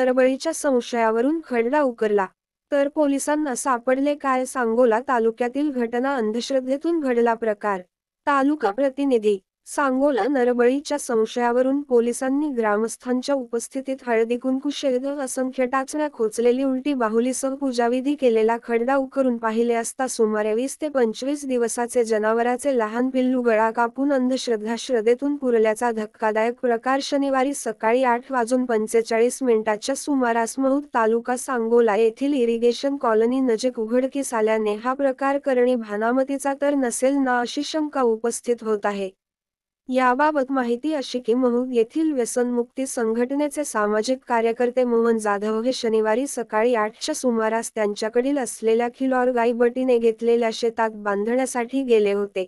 नरबळीच्या संशयावरून खटला उकरला, तर पोलिसांना सापडले काय? सांगोला तालुक्यातील घटना अंधश्रद्धेतून घडला प्रकार. तालुका प्रतिनिधी. सांगोला नरबळीच्या संशयावरून पोलिसांनी ग्रामस्थांच्या उपस्थितीत हळदीकुंकू असंख्य टाचण्या खोचलेली उलटी बाहुलीसह पूजाविधी केलेला खडला उकरून पाहिले असता सुमारे 20 ते 25 दिवसाचे जनावराचे लहान पिल्लू गळा कापून श्रद्धेतून पुरल्याचा धक्कादायक प्रकार शनिवारी सकाळी 8:45 सुमारास महूद तालुका सांगोला येथील इरिगेशन कॉलनी नजीक उघडकीस आल्याने हा प्रकार करणे भानामतीचा तर नसेल ना अशी शंका उपस्थित होत आहे. याबाबत माहिती अशी की महूद येथील व्यसनमुक्ती संघटनेचे सामाजिक कार्यकर्ते मोहन जाधव हे शनिवारी सकाळी 8च्या सुमारास त्यांच्याकडील असलेल्या खिलॉर गाई बटीने घेतलेल्या शेतात बांधण्यासाठी गेले होते.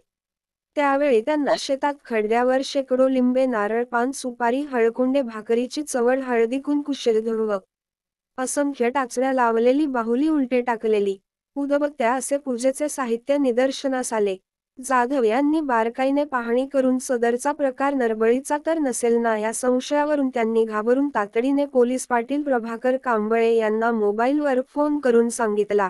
त्यावेळी त्यांना शेतात खडल्यावर शेकडो लिंबे, नारळ, पान, सुपारी, हळकुंडे, भाकरीची चवळ, हळदी कुंकू, असंख्य टाचण्या लावलेली बाहुली, उलटे टाकलेली उदबत्त्या असे पूजेचे साहित्य निदर्शनास आले. जाधव यांनी बारकाईने पाहणी करून सदरचा प्रकार नरबळीचा तर नसेल ना या संशयावरून त्यांनी घाबरून तातडीने पोलीस पाटील प्रभाकर कांबळे यांना मोबाईलवर फोन करून सांगितला.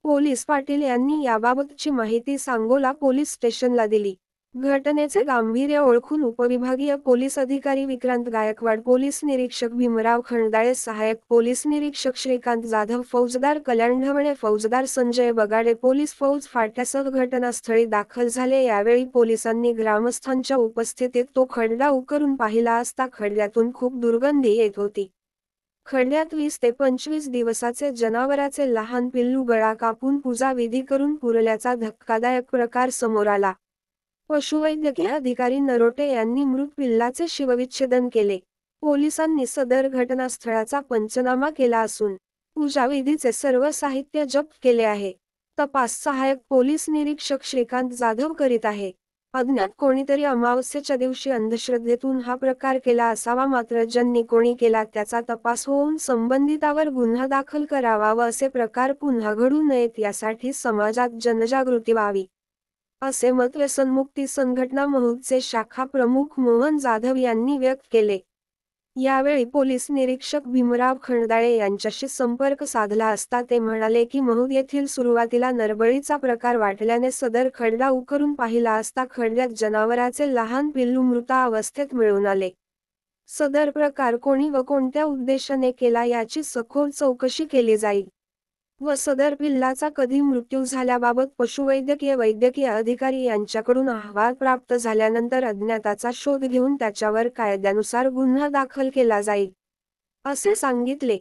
पोलीस पाटील यांनी याबाबतची माहिती सांगोला पोलीस स्टेशनला दिली. घटनेचे गांभीर्य ओळखून उपविभागीय पोलीस अधिकारी विक्रांत गायकवाड, पोलीस निरीक्षक भीमराव खंडाळे, सहाय्यक पोलीस निरीक्षक श्रीकांत जाधव, फौजदार कल्याण ढवणे, फौजदार संजय बगाडे, पोलीस फौज फाट्यासह घटनास्थळी दाखल झाले. यावेळी पोलिसांनी ग्रामस्थांच्या उपस्थितीत तो खडला उकरून पाहिला असता खडल्यातून खूप दुर्गंधी येत होती. खडल्यात 20 ते 25 दिवसाचे जनावराचे लहान पिल्लू गळा कापून पूजाविधी करून पुरल्याचा धक्कादायक प्रकार समोर आला. पशुवैद्यकीय अधिकारी नरोटे यांनी मृत पिल्लाचे शवविच्छेदन केले. पोलिसांनी सदर घटनास्थळाचा पंचनामा केला असून पूजाविधीचे सर्व साहित्य जप्त केले आहे. तपास सहाय्यक पोलीस निरीक्षक श्रीकांत जाधव करीत आहे. अज्ञात कोणीतरी अमावस्येच्या दिवशी अंधश्रद्धेतून हा प्रकार केला असावा, मात्र ज्यांनी कोणी केला त्याचा तपास होऊन संबंधितावर गुन्हा दाखल करावा व असे प्रकार पुन्हा घडू नयेत यासाठी समाजात जनजागृती व्हावी, असे मत व्यसनमुक्ती संघटना महूदचे शाखा प्रमुख मोहन जाधव यांनी व्यक्त केले. यावेळी पोलीस निरीक्षक भीमराव खंडाळे यांच्याशी संपर्क साधला असता ते म्हणाले की महूद येथील सुरुवातीला नरबळीचा प्रकार वाटल्याने सदर खडला उकरून पाहिला असता खडल्यात जनावराचे लहान पिल्लू मृतावस्थेत मिळून आले. सदर प्रकार कोणी व कोणत्या उद्देशाने केला याची सखोल चौकशी केली जाईल व सदर पिल्लाचा कधी मृत्यू झाल्याबाबत वैद्यकीय अधिकारी यांच्याकडून अहवाल प्राप्त झाल्यानंतर अज्ञाताचा शोध घेऊन त्याच्यावर कायद्यानुसार गुन्हा दाखल केला जाईल, असे सांगितले.